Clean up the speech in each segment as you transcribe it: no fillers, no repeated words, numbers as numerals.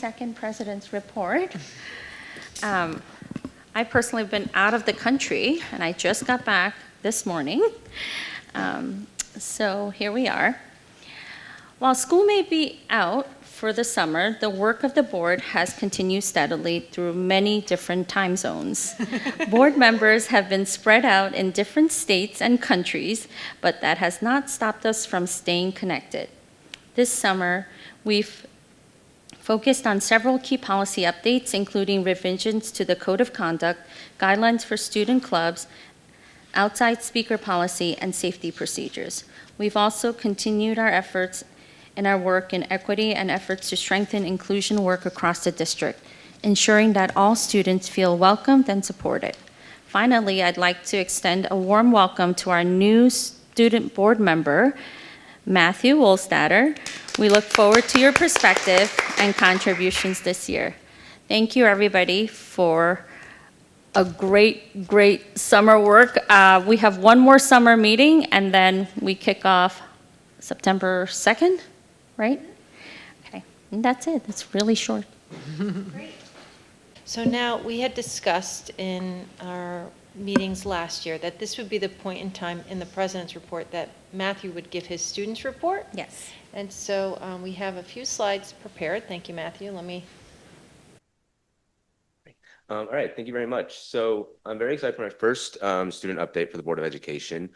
second president's report. I personally have been out of the country, and I just got back this morning. So here we are. While school may be out for the summer, the work of the board has continued steadily through many different time zones. Board members have been spread out in different states and countries, but that has not stopped us from staying connected. This summer, we've focused on several key policy updates, including revisions to the Code of Conduct, guidelines for student clubs, outside speaker policy, and safety procedures. We've also continued our efforts in our work in equity and efforts to strengthen inclusion work across the district, ensuring that all students feel welcomed and supported. Finally, I'd like to extend a warm welcome to our new student board member, Matthew Wohlstatter. We look forward to your perspective and contributions this year. Thank you, everybody, for a great summer work. We have one more summer meeting, and then we kick off September 2nd, right? Okay, and that's it. It's really short. Great. So now, we had discussed in our meetings last year that this would be the point in time in the president's report that Matthew would give his students' report. Yes. And so we have a few slides prepared. Thank you, Matthew. Let me. All right, thank you very much. So I'm very excited for my first student update for the Board of Education.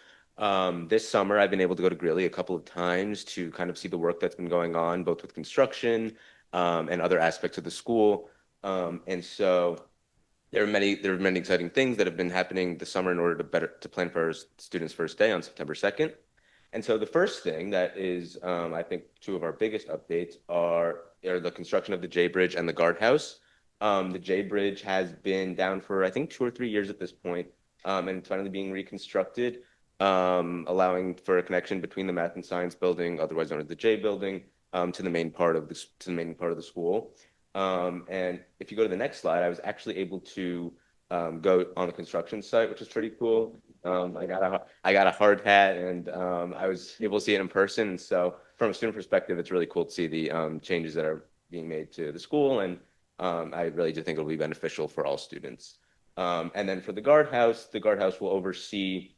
This summer, I've been able to go to Greeley a couple of times to kind of see the work that's been going on, both with construction and other aspects of the school. And so there are many exciting things that have been happening this summer in order to plan for our students' first day on September 2nd. And so the first thing that is, I think, two of our biggest updates are the construction of the J Bridge and the guardhouse. The J Bridge has been down for, I think, 2 or 3 years at this point, and it's finally being reconstructed, allowing for a connection between the Math and Science building, otherwise known as the J building, to the main part of the school. And if you go to the next slide, I was actually able to go on the construction site, which is pretty cool. I got a hard hat, and I was able to see it in person. And so from a student perspective, it's really cool to see the changes that are being made to the school, and I really do think it'll be beneficial for all students. And then for the guardhouse will oversee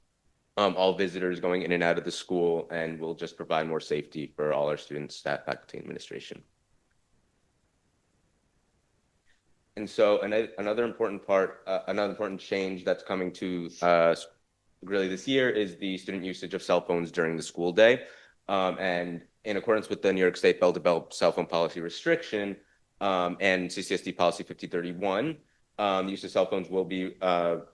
all visitors going in and out of the school, and will just provide more safety for all our students, staff, faculty, and administration. And so another important change that's coming to Greeley this year is the student usage of cell phones during the school day. And in accordance with the New York State bell-to-bell cell phone policy restriction and CCSD policy 5031, the use of cell phones will be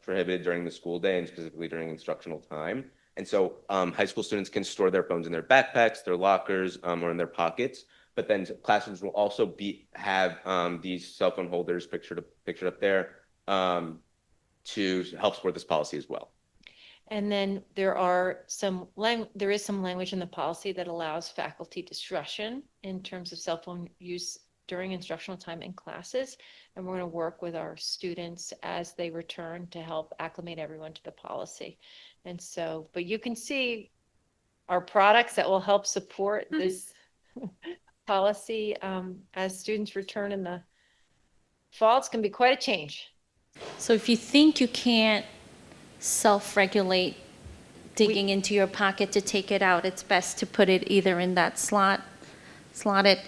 prohibited during the school day, and specifically during instructional time. And so high school students can store their phones in their backpacks, their lockers, or in their pockets. But then classrooms will also have these cell phone holders pictured up there to help support this policy as well. And then there is some language in the policy that allows faculty discretion in terms of cell phone use during instructional time in classes. And we're going to work with our students as they return to help acclimate everyone to the policy. And so, but you can see our products that will help support this policy as students return in the fall. It's going to be quite a change. So if you think you can't self-regulate digging into your pocket to take it out, it's best to put it either in that slotted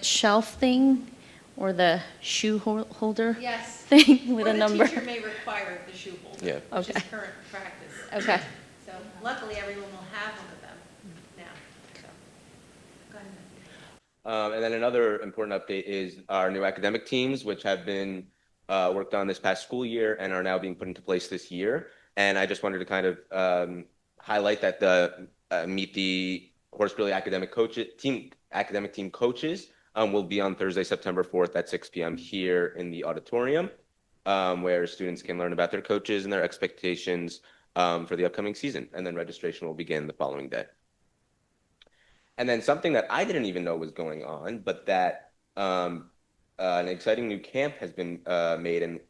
shelf thing or the shoe holder thing with a number. The teacher may require the shoe holder, Yeah. which Okay. is current practice. Okay. So luckily, everyone will have one of them now. So, go ahead. And then another important update is our new academic teams, which have been worked on this past school year and are now being put into place this year. And I just wanted to kind of highlight that the Meet the Horace Greeley academic team coaches will be on Thursday, September 4th at 6 p.m. here in the auditorium, where students can learn about their coaches and their expectations for the upcoming season. And then registration will begin the following day. And then something that I didn't even know was going on, but that an exciting new camp has been made and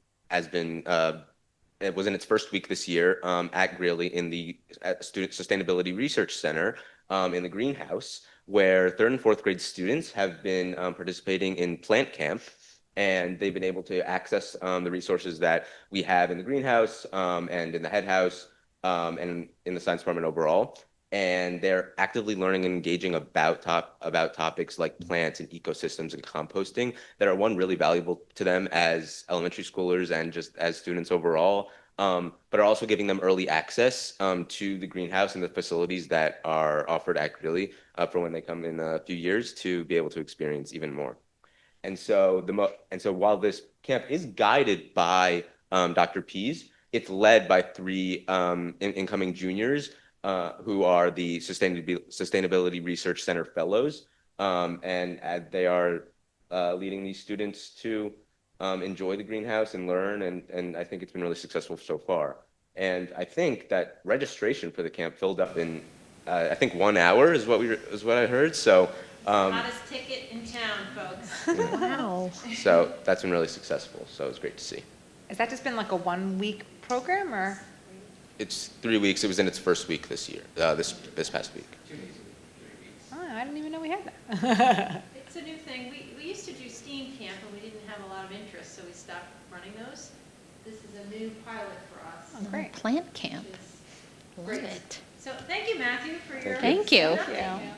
it was in its first week this year at Greeley in the Student Sustainability Research Center in the greenhouse, where 3rd and 4th grade students have been participating in plant camp. and they've been able to access the resources that we have in the greenhouse and in the head house and in the science department overall. And they're actively learning and engaging about topics like plants and ecosystems and composting that are one really valuable to them as elementary schoolers and just as students overall. But are also giving them early access to the greenhouse and the facilities that are offered at Greeley for when they come in a few years to be able to experience even more. And so while this camp is guided by Dr. Pease, it's led by three incoming juniors who are the Sustainability Research Center Fellows. And they are leading these students to enjoy the greenhouse and learn. And I think it's been really successful so far. And I think that registration for the camp filled up in, I think 1 hour is what I heard. So. Hottest ticket in town, folks. Wow. So that's been really successful. So it's great to see. Has that just been like a 1 week program or? It's 3 weeks. It was in its first week this year, this past week. Oh, I didn't even know we had that. It's a new thing. We used to do STEAM camp and we didn't have a lot of interest, so we stopped running those. This is a new pilot for us. Oh, great. Plant camp. which is Love great. it. So thank you, Matthew, for your. Thank you. Thank you.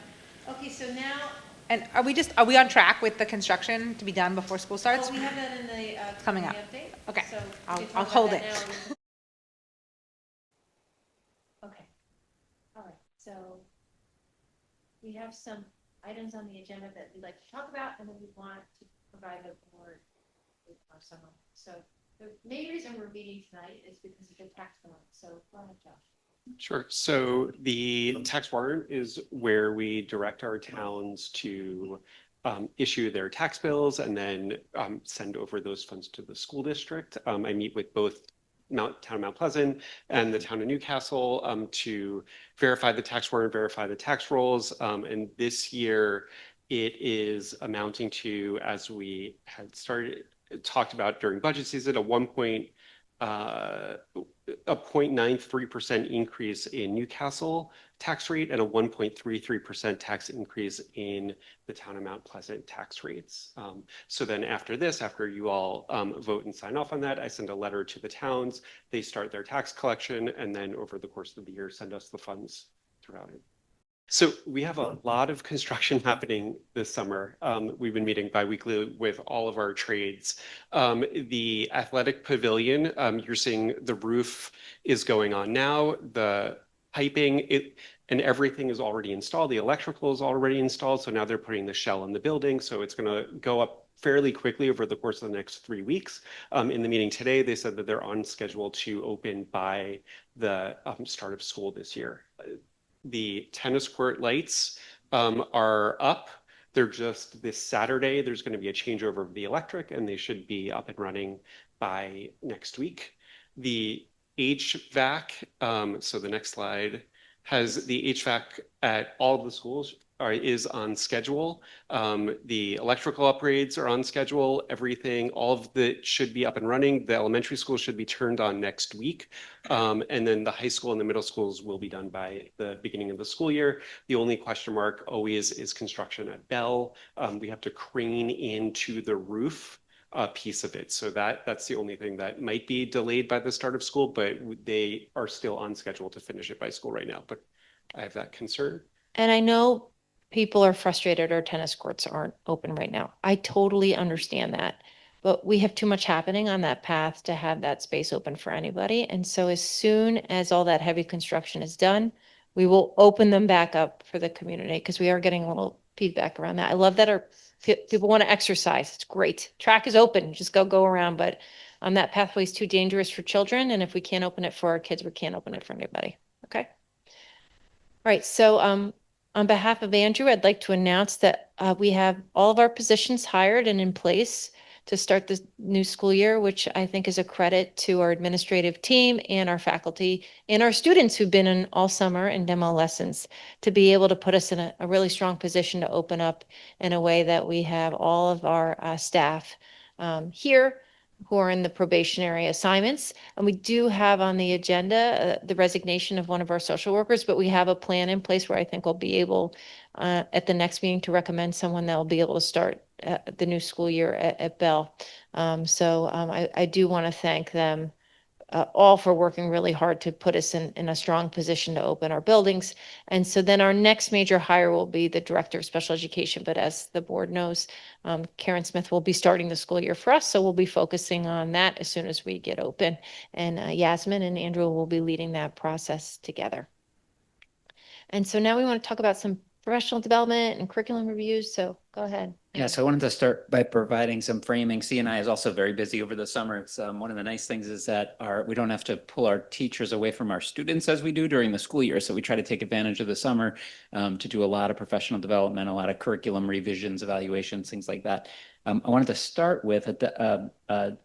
Okay, so now, And are we on track with the construction to be done before school starts? oh, we have that in the. Coming in the up. update. Okay. So we I'll can talk hold about it. that now. Okay. All right, so we have some items on the agenda that we'd like to talk about, and then we want to provide the board with our summary. So the main reason we're meeting tonight is because of the tax warrant. So go ahead, Josh. Sure. So the tax warrant is where we direct our towns to issue their tax bills and then send over those funds to the school district. I meet with both town of Mount Pleasant and the town of Newcastle to verify the tax warrant, verify the tax rolls. And this year it is amounting to, as we had talked about during budget season, a 0.93% increase in Newcastle tax rate and a 1.33% tax increase in the town of Mount Pleasant tax rates. So then after this, after you all vote and sign off on that, I send a letter to the towns. They start their tax collection and then over the course of the year, send us the funds throughout it. So we have a lot of construction happening this summer. We've been meeting biweekly with all of our trades. The athletic pavilion, you're seeing the roof is going on now. The piping and everything is already installed. The electrical is already installed. So now they're putting the shell in the building. So it's going to go up fairly quickly over the course of the next 3 weeks. In the meeting today, they said that they're on schedule to open by the start of school this year. The tennis court lights are up. They're just this Saturday. There's going to be a changeover of the electric and they should be up and running by next week. The HVAC, so the next slide has the HVAC at all of the schools is on schedule. The electrical upgrades are on schedule. Everything, all of that should be up and running. The elementary school should be turned on next week. And then the high school and the middle schools will be done by the beginning of the school year. The only question mark always is construction at Bell. We have to crane into the roof piece of it. So that's the only thing that might be delayed by the start of school, but they are still on schedule to finish it by school right now. But I have that concern. And I know people are frustrated our tennis courts aren't open right now. I totally understand that. But we have too much happening on that path to have that space open for anybody. And so as soon as all that heavy construction is done, we will open them back up for the community because we are getting a little feedback around that. I love that our people want to exercise. It's great. Track is open. Just go around. But that pathway is too dangerous for children. And if we can't open it for our kids, we can't open it for anybody. Okay. All right. So on behalf of Andrew, I'd like to announce that we have all of our positions hired and in place to start the new school year, which I think is a credit to our administrative team and our faculty and our students who've been in all summer in demo lessons to be able to put us in a really strong position to open up in a way that we have all of our staff here who are in the probationary assignments. And we do have on the agenda the resignation of one of our social workers, but we have a plan in place where I think we'll be able at the next meeting to recommend someone that will be able to start the new school year at Bell. I do want to thank them all for working really hard to put us in a strong position to open our buildings. And so then our next major hire will be the Director of Special Education. But as the board knows, Karen Smith will be starting the school year for us. So we'll be focusing on that as soon as we get open. And Yasmin and Andrew will be leading that process together. And so now we want to talk about some professional development and curriculum reviews. So go ahead. Yeah, so I wanted to start by providing some framing. CNI is also very busy over the summer. It's one of the nice things is that we don't have to pull our teachers away from our students as we do during the school year. So we try to take advantage of the summer to do a lot of professional development, a lot of curriculum revisions, evaluations, things like that. I wanted to start with a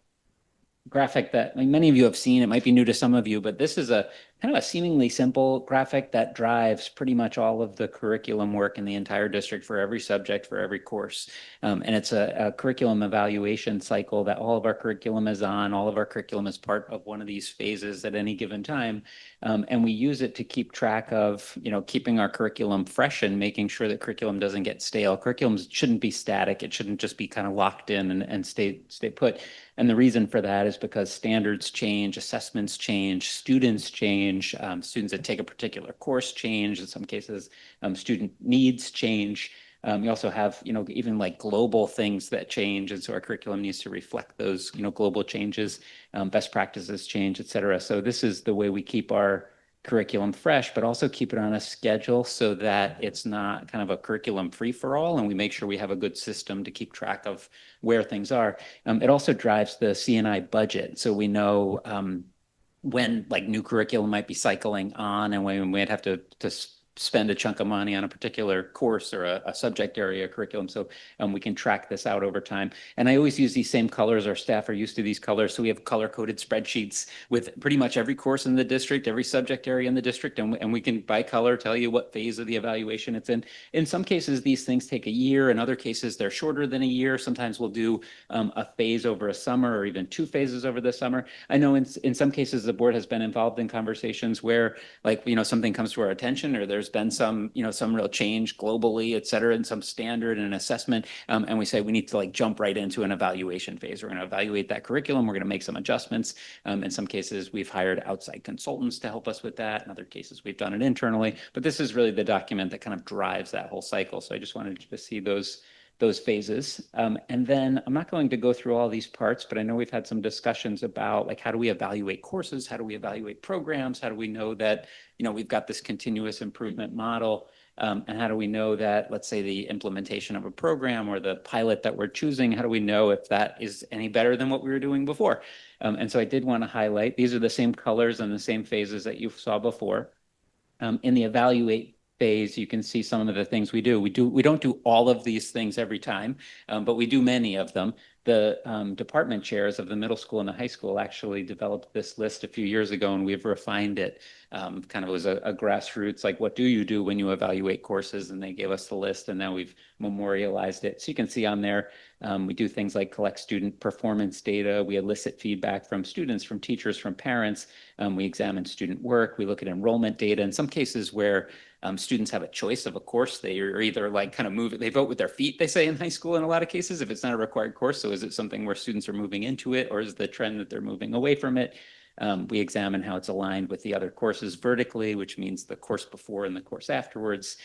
graphic that many of you have seen. It might be new to some of you, but this is a kind of a seemingly simple graphic that drives pretty much all of the curriculum work in the entire district for every subject, for every course. And it's a curriculum evaluation cycle that all of our curriculum is on. All of our curriculum is part of one of these phases at any given time. And we use it to keep track of, keeping our curriculum fresh and making sure that curriculum doesn't get stale. Curriculum shouldn't be static. It shouldn't just be kind of locked in and stay put. And the reason for that is because standards change, assessments change, students change. Students that take a particular course change. In some cases, student needs change. You also have, even like global things that change. And so our curriculum needs to reflect those, global changes, best practices change, et cetera. So this is the way we keep our curriculum fresh, but also keep it on a schedule so that it's not kind of a curriculum free for all. And we make sure we have a good system to keep track of where things are. It also drives the CNI budget. So we know, when like new curriculum might be cycling on and when we might have to spend a chunk of money on a particular course or a subject area curriculum. So we can track this out over time. And I always use these same colors. Our staff are used to these colors. So we have color-coded spreadsheets with pretty much every course in the district, every subject area in the district. And we can, by color, tell you what phase of the evaluation it's in. In some cases, these things take a year. In other cases, they're shorter than a year. Sometimes we'll do a phase over a summer or even 2 phases over the summer. I know in some cases, the board has been involved in conversations where something comes to our attention or there's been some real change globally, et cetera, in some standard and assessment. And we say we need to jump right into an evaluation phase. We're going to evaluate that curriculum. We're going to make some adjustments. In some cases, we've hired outside consultants to help us with that. In other cases, we've done it internally. But this is really the document that kind of drives that whole cycle. So I just wanted you to see those phases. And then I'm not going to go through all these parts, but I know we've had some discussions about how do we evaluate courses? How do we evaluate programs? How do we know that, we've got this continuous improvement model? And how do we know that, let's say, the implementation of a program or the pilot that we're choosing, how do we know if that is any better than what we were doing before? And so I did want to highlight, these are the same colors and the same phases that you saw before. In the evaluate phase, you can see some of the things we do. We don't do all of these things every time, but we do many of them. The department chairs of the middle school and the high school actually developed this list a few years ago, and we've refined it. Kind of was a grassroots, what do you do when you evaluate courses? And they gave us the list, and now we've memorialized it. So you can see on there, we do things like collect student performance data. We elicit feedback from students, from teachers, from parents. We examine student work. We look at enrollment data. In some cases where students have a choice of a course, they are either kind of move it, they vote with their feet, they say in high school in a lot of cases, if it's not a required course. So is it something where students are moving into it, or is the trend that they're moving away from it? We examine how it's aligned with the other courses vertically, which means the course before and the course afterwards.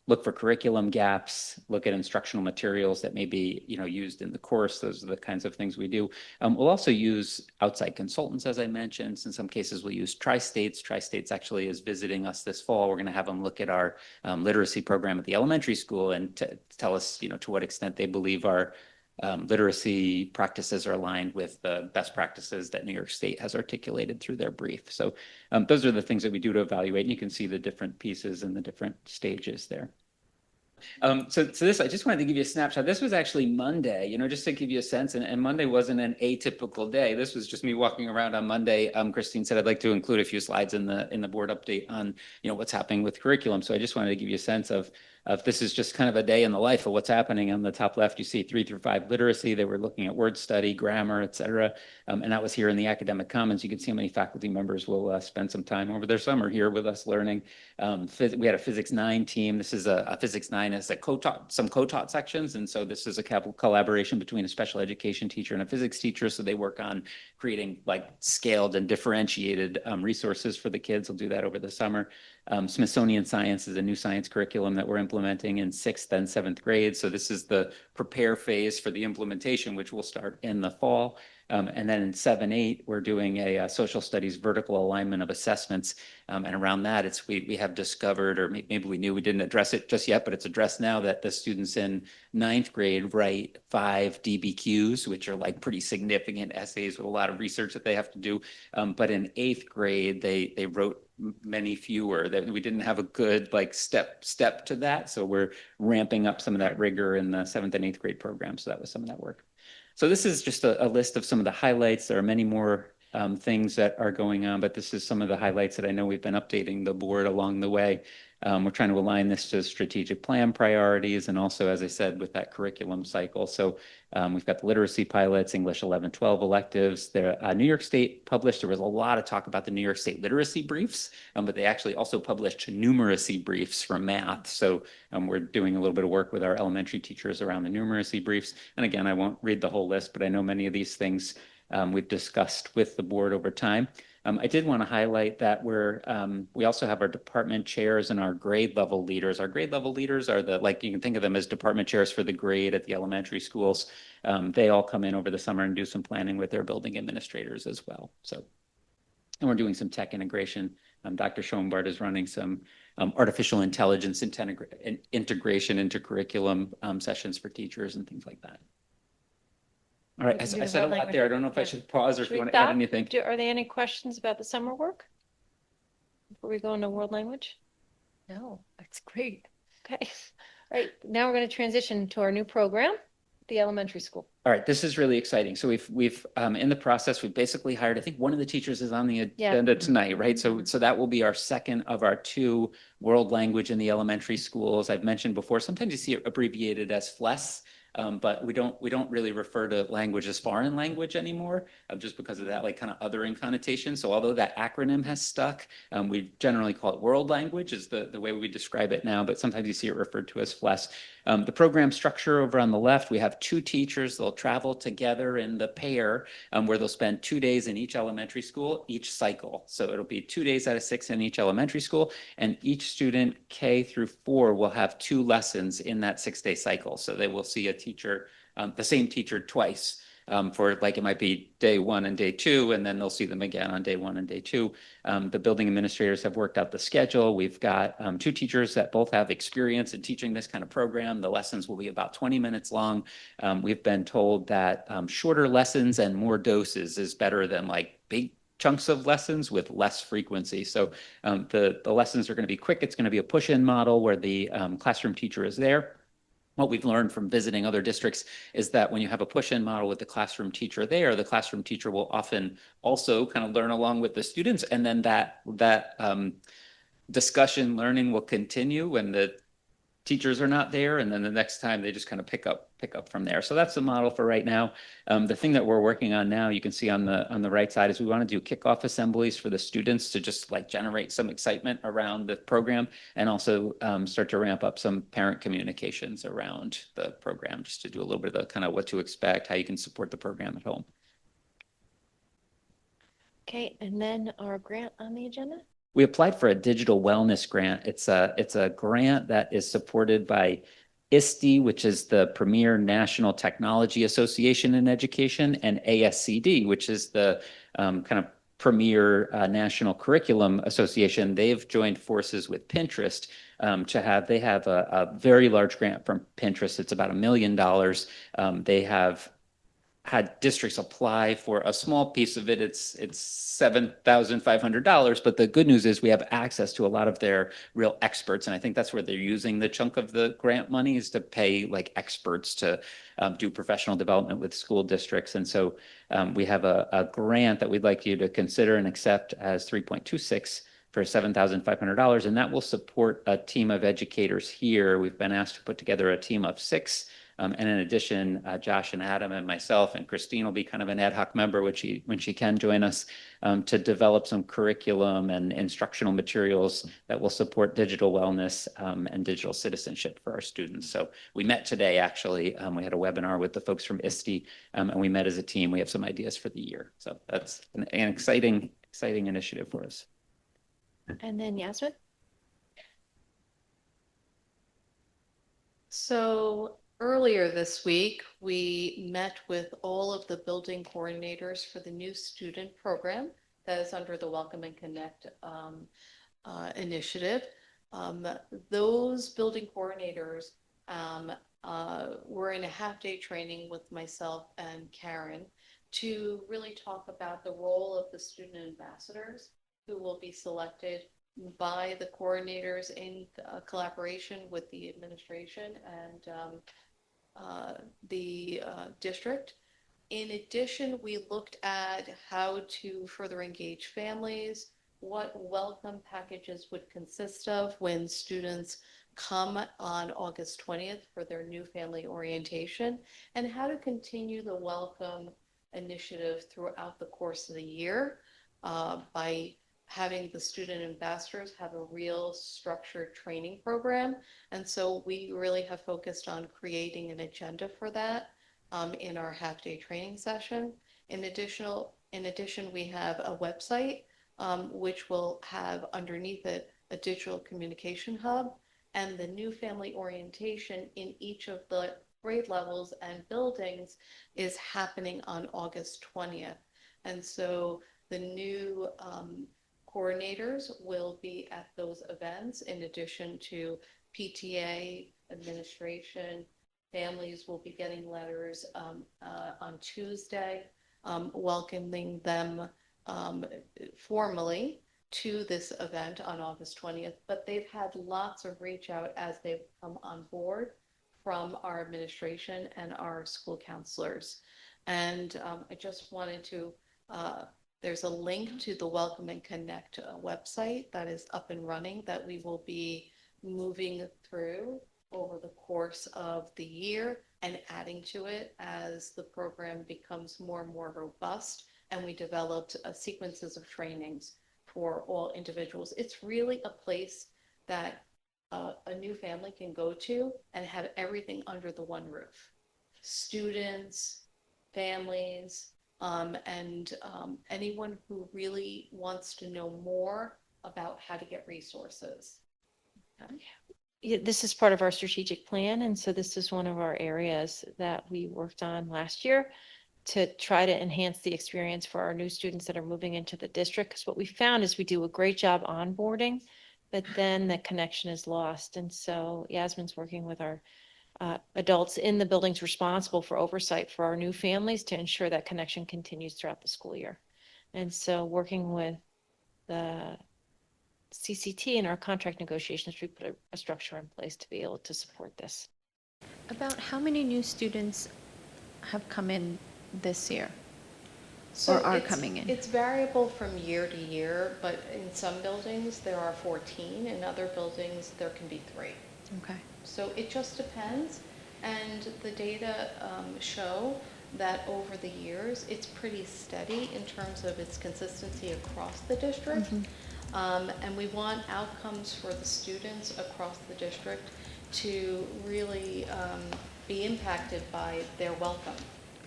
Look for curriculum gaps, look at instructional materials that may be used in the course. Those are the kinds of things we do. We'll also use outside consultants, as I mentioned. In some cases, we'll use Tri-States. Tri-States actually is visiting us this fall. We're going to have them look at our literacy program at the elementary school and tell us to what extent they believe our literacy practices are aligned with the best practices that New York State has articulated through their brief. So those are the things that we do to evaluate, and you can see the different pieces and the different stages there. So this, I just wanted to give you a snapshot. This was actually Monday, just to give you a sense, and Monday wasn't an atypical day. This was just me walking around on Monday. Christine said I'd like to include a few slides in the board update on, what's happening with curriculum. So I just wanted to give you a sense of This is just kind of a day in the life of what's happening. On the top left, you see 3 through 5 literacy. They were looking at word study, grammar, et cetera. And that was here in the academic commons. You can see how many faculty members will spend some time over their summer here with us learning. We had a Physics 9 team. This is a Physics 9 as some co-taught sections. And so this is a collaboration between a special education teacher and a physics teacher. So they work on creating like scaled and differentiated resources for the kids. We'll do that over the summer. Smithsonian Science is a new science curriculum that we're implementing in 6th and 7th grade. So this is the prepare phase for the implementation, which will start in the fall. And then in 7-8, we're doing a social studies vertical alignment of assessments. And around that, we have discovered, or maybe we knew we didn't address it just yet, but it's addressed now, that the students in 9th grade write 5 DBQs, which are like pretty significant essays with a lot of research that they have to do. But in 8th grade, they wrote many fewer. That we didn't have a good like step to that. So we're ramping up some of that rigor in the 7th and 8th grade program. So that was some of that work. So this is just a list of some of the highlights. There are many more things that are going on, but this is some of the highlights that I know we've been updating the board along the way. We're trying to align this to strategic plan priorities, and also, as I said, with that curriculum cycle. So we've got the literacy pilots, English 11, 12 electives. New York State published, there was a lot of talk about the New York State literacy briefs, but they actually also published numeracy briefs for math. So we're doing a little bit of work with our elementary teachers around the numeracy briefs. And again, I won't read the whole list, but I know many of these things we've discussed with the board over time. I did want to highlight that we also have our department chairs and our grade level leaders. Our grade level leaders are you can think of them as department chairs for the grade at the elementary schools. They all come in over the summer and do some planning with their building administrators as well. So, and we're doing some tech integration. Dr. Schoenbart is running some artificial intelligence integration into curriculum sessions for teachers and things like that. All right, I said a lot there. I don't know if I should pause or if you want to add anything. Are there any questions about the summer work before we go into world language? No, that's great. Okay. All right, now we're going to transition to our new program, the elementary school. All right, this is really exciting. So we've in the process, we've basically hired, I think one of the teachers is on the agenda tonight, right? So that will be our second of our 2 world language in the elementary schools. I've mentioned before, sometimes you see it abbreviated as FLES. But we don't really refer to language as foreign language anymore, just because of that like kind of othering connotation. So although that acronym has stuck, we generally call it world language is the way we describe it now, but sometimes you see it referred to as FLES. The program structure over on the left, we have 2 teachers. They'll travel together in the pair where they'll spend 2 days in each elementary school, each cycle. So it'll be 2 days out of 6 in each elementary school, and each student K through 4 will have 2 lessons in that 6-day cycle. So they will see a teacher, the same teacher twice. For like it might be day 1 and day 2, and then they'll see them again on day 1 and day 2. The building administrators have worked out the schedule. We've got 2 teachers that both have experience in teaching this kind of program. The lessons will be about 20 minutes long. We've been told that shorter lessons and more doses is better than like big chunks of lessons with less frequency. So the lessons are going to be quick. It's going to be a push-in model where the classroom teacher is there. What we've learned from visiting other districts is that when you have a push-in model with the classroom teacher there, the classroom teacher will often also kind of learn along with the students, and then that discussion learning will continue when the teachers are not there, and then the next time they just kind of pick up from there. So that's the model for right now. The thing that we're working on now, you can see on the right side, is we want to do kickoff assemblies for the students to just like generate some excitement around the program, and also start to ramp up some parent communications around the program, just to do a little bit of the kind of what to expect, how you can support the program at home. Okay, and then our grant on the agenda? We applied for a digital wellness grant. It's a grant that is supported by ISTE, which is the premier National Technology Association in Education, and ASCD, which is the kind of premier National Curriculum Association. They've joined forces with Pinterest they have a very large grant from Pinterest. It's about $1 million. They have had districts apply for a small piece of it. It's $7,500, but the good news is we have access to a lot of their real experts, and I think that's where they're using the chunk of the grant money, is to pay like experts to do professional development with school districts. And so we have a grant that we'd like you to consider and accept as $3.26 for $7,500, and that will support a team of educators here. We've been asked to put together a team of 6. And in addition, Josh and Adam and myself and Christine will be kind of an ad hoc member when she can join us to develop some curriculum and instructional materials that will support digital wellness and digital citizenship for our students. So we met today, actually. We had a webinar with the folks from ISTE, and we met as a team. We have some ideas for the year. So that's an exciting initiative for us. And then Yasmin? So earlier this week, we met with all of the building coordinators for the new student program that is under the Welcome and Connect initiative. Those building coordinators were in a half-day training with myself and Karen to really talk about the role of the student ambassadors who will be selected by the coordinators in collaboration with the administration and the district. In addition, we looked at how to further engage families, what welcome packages would consist of when students come on August 20th for their new family orientation, and how to continue the welcome initiative throughout the course of the year by having the student ambassadors have a real structured training program. And so we really have focused on creating an agenda for that in our half-day training session. In addition, we have a website which will have underneath it a digital communication hub, and the new family orientation in each of the grade levels and buildings is happening on August 20th. And so the new coordinators will be at those events in addition to PTA, administration. Families will be getting letters on Tuesday welcoming them formally to this event on August 20th, but they've had lots of reach out as they've come on board from our administration and our school counselors. And I just wanted to, there's a link to the Welcome and Connect website that is up and running that we will be moving through over the course of the year and adding to it as the program becomes more and more robust and we developed sequences of trainings for all individuals. It's really a place that a new family can go to and have everything under the one roof. Students, families, and anyone who really wants to know more about how to get resources. Okay. Yeah, this is part of our strategic plan, and so this is one of our areas that we worked on last year to try to enhance the experience for our new students that are moving into the district. Because what we found is we do a great job onboarding, but then the connection is lost. And so Yasmin's working with our adults in the buildings responsible for oversight for our new families to ensure that connection continues throughout the school year. And so working with the CCT in our contract negotiations, we put a structure in place to be able to support this. About how many new students have come in this year? So Or are it's- coming in? It's variable from year to year, but in some buildings there are 14, in other buildings there can be 3. Okay. So it just depends, and the data show that over the years it's pretty steady in terms of its consistency across the district. And we want outcomes for the students across the district to really be impacted by their welcome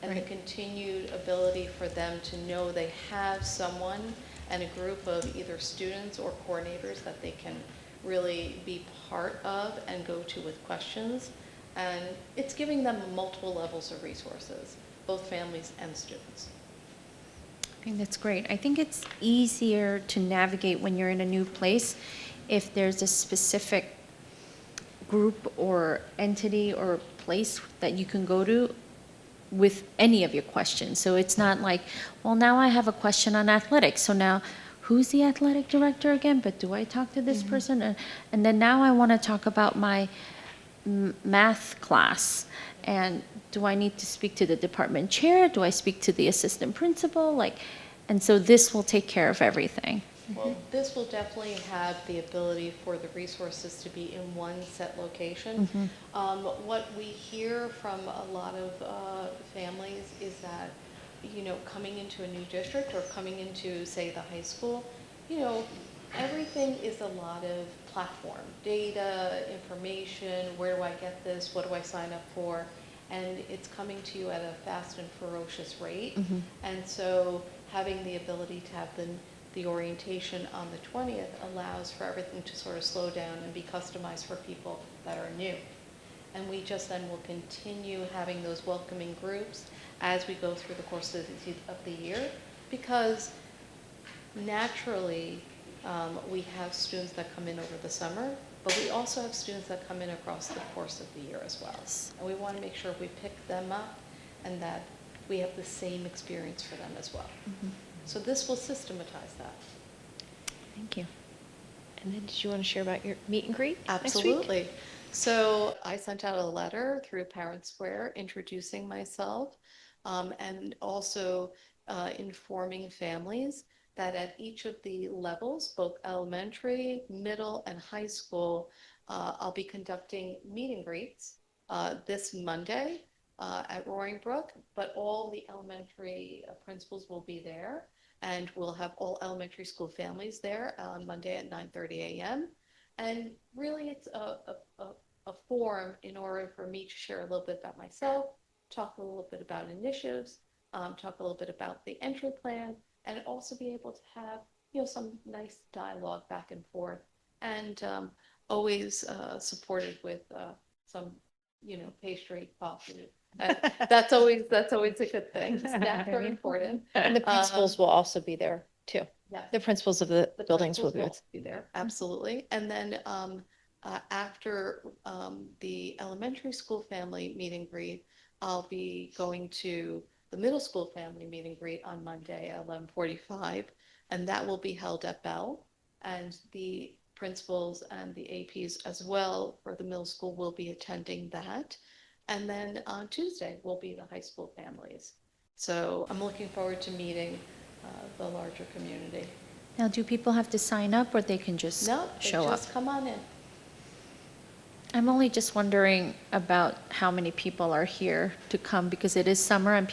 and the continued ability for them to know they have someone and a group of either students or coordinators that they can really be part of and go to with questions. And it's giving them multiple levels of resources, both families and students. I think that's great. I think it's easier to navigate when you're in a new place if there's a specific group or entity or place that you can go to with any of your questions. So it's not like, well, now I have a question on athletics. So now who's the athletic director again? But do I talk to this person? And then now I want to talk about my math class. And do I need to speak to the department chair? Do I speak to the assistant principal? And so this will take care of everything. Well, this will definitely have the ability for the resources to be in one set location. What we hear from a lot of families is that, coming into a new district or coming into, say, the high school, everything is a lot of platform, data, information, where do I get this, what do I sign up for? And it's coming to you at a fast and ferocious rate. And so having the ability to have the orientation on the 20th allows for everything to sort of slow down and be customized for people that are new. And we just then will continue having those welcoming groups as we go through the course of the year, because naturally we have students that come in over the summer, but we also have students that come in across the course of the year as well. And we want to make sure we pick them up and that we have the same experience for them as well. So this will systematize that. Thank you. And then did you want to share about your meet and greet next week? Absolutely. So I sent out a letter through Parent Square introducing myself and also informing families that at each of the levels, both elementary, middle, and high school, I'll be conducting meet and greets this Monday at Roaring Brook, but all the elementary principals will be there, and we'll have all elementary school families there on Monday at 9:30 a.m. And really, it's a forum in order for me to share a little bit about myself, talk a little bit about initiatives, talk a little bit about the entry plan, and also be able to have some nice dialogue back and forth, and always supported with some pastry, coffee. That's always a good thing. Snacks are important. And the principals will also be there too. Yeah. The principals of the buildings will principals be with. there. Absolutely. And then after the elementary school family meet and greet, I'll be going to the middle school family meet and greet on Monday at 11:45, and that will be held at Bell. And the principals and the APs as well for the middle school will be attending that. And then on Tuesday will be the high school families. So I'm looking forward to meeting the larger community. Now, do people have to sign up or they can just No, show up? just come on in. I'm only just wondering about how many people are here to come, because it is summer and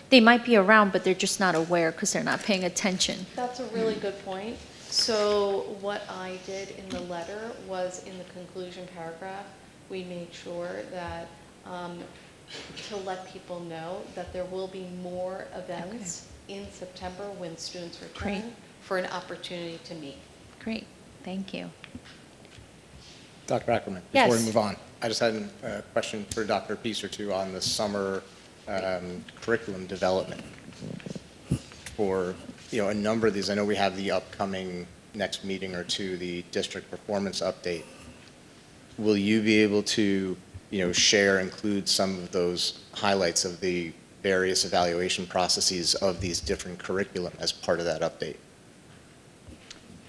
they might be around, but they're just not aware because they're not paying attention. That's a really good point. So what I did in the letter was, in the conclusion paragraph, we made sure that to let people know that there will be more events in September when students return Great. for an opportunity to meet. Great, thank you. Dr. Ackerman, Yes. before we move on, I just had a question for Dr. Peace or two on the summer curriculum development. For a number of these, I know we have the upcoming next meeting or two, the district performance update. Will you be able to include some of those highlights of the various evaluation processes of these different curriculum as part of that update?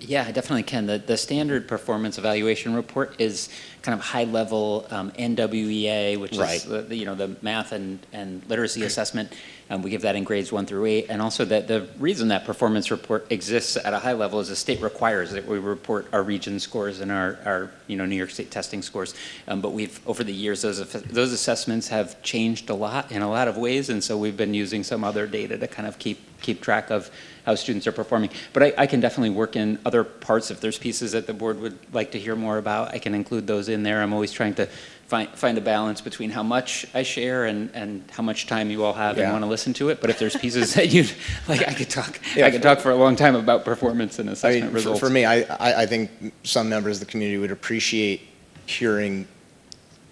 Yeah, I definitely can. The standard performance evaluation report is kind of high-level NWEA, which Right. is the math and literacy assessment. We give that in grades 1 through 8. And also the reason that performance report exists at a high level is the state requires that we report our region scores and our New York State testing scores. But over the years, those assessments have changed a lot in a lot of ways. And so we've been using some other data to kind of keep track of how students are performing. But I can definitely work in other parts. If there's pieces that the board would like to hear more about, I can include those in there. I'm always trying to find a balance between how much I share and how much time you all have and want to listen to it. But if there's pieces that you like, I could talk for a long time about performance and assessment results. For me, I think some members of the community would appreciate hearing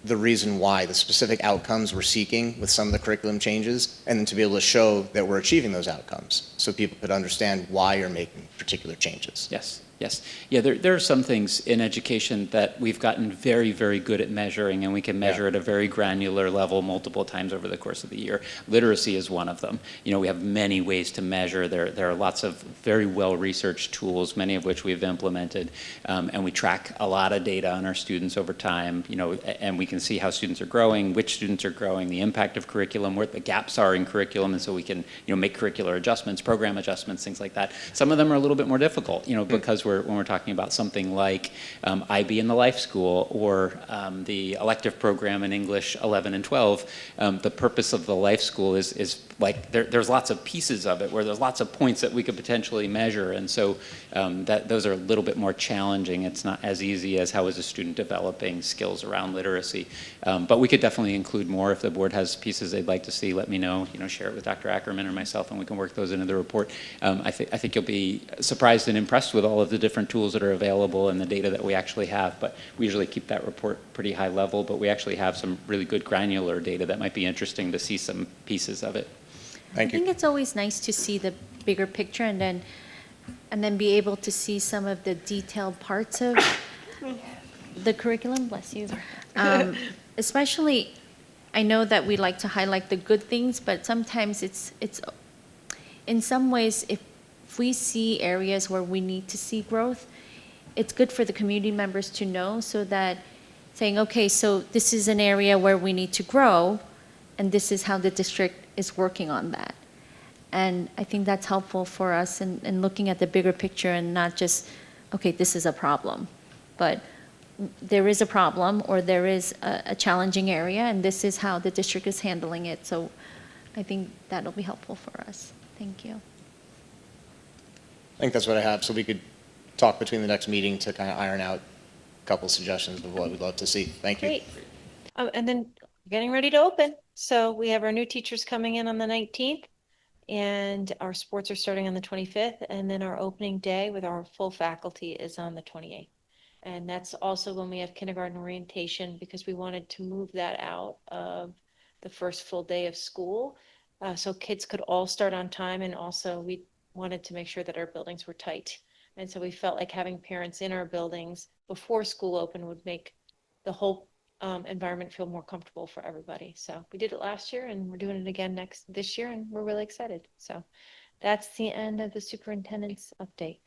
the reason why, the specific outcomes we're seeking with some of the curriculum changes, and then to be able to show that we're achieving those outcomes so people could understand why you're making particular changes. Yes. Yes. Yeah, there are some things in education that we've gotten very, very good at measuring, and we can measure at a very granular level multiple times over the course of the year. Literacy is one of them. You know, we have many ways to measure. There are lots of very well-researched tools, many of which we've implemented, and we track a lot of data on our students over time, you know, and we can see how students are growing, which students are growing, the impact of curriculum, where the gaps are in curriculum, and so we can, you know, make curricular adjustments, program adjustments, things like that. Some of them are a little bit more difficult, you know, because when we're talking about something like IB in the Life School or the elective program in English 11 and 12, the purpose of the Life School is like there's lots of pieces of it where there's lots of points that we could potentially measure, and so those are a little bit more challenging. It's not as easy as how is a student developing skills around literacy, but we could definitely include more. If the board has pieces they'd like to see, let me know. You know, share it with Dr. Ackerman or myself, and we can work those into the report. I think you'll be surprised and impressed with all of the different tools that are available and the data that we actually have, but we usually keep that report pretty high level, but we actually have some really good granular data that might be interesting to see some pieces of it. Thank I think you. it's always nice to see the bigger picture and then be able to see some of the detailed parts of the curriculum. Bless you. Especially, I know that we like to highlight the good things, but sometimes it's in some ways, if we see areas where we need to see growth, it's good for the community members to know, so that saying, okay, so this is an area where we need to grow, and this is how the district is working on that. And I think that's helpful for us in looking at the bigger picture and not just, okay, this is a problem, but there is a problem or there is a challenging area, and this is how the district is handling it. So I think that'll be helpful for us. Thank you. I think that's what I have, so we could talk between the next meeting to kind of iron out a couple suggestions of what we'd love to see. Thank you. Great. And then getting ready to open. So we have our new teachers coming in on the 19th, and our sports are starting on the 25th, and then our opening day with our full faculty is on the 28th. And that's also when we have kindergarten orientation, because we wanted to move that out of the first full day of school, so kids could all start on time, and also we wanted to make sure that our buildings were tight. And so we felt like having parents in our buildings before school open would make the whole environment feel more comfortable for everybody. So we did it last year, and we're doing it again this year, and we're really excited. So that's the end of the superintendent's update.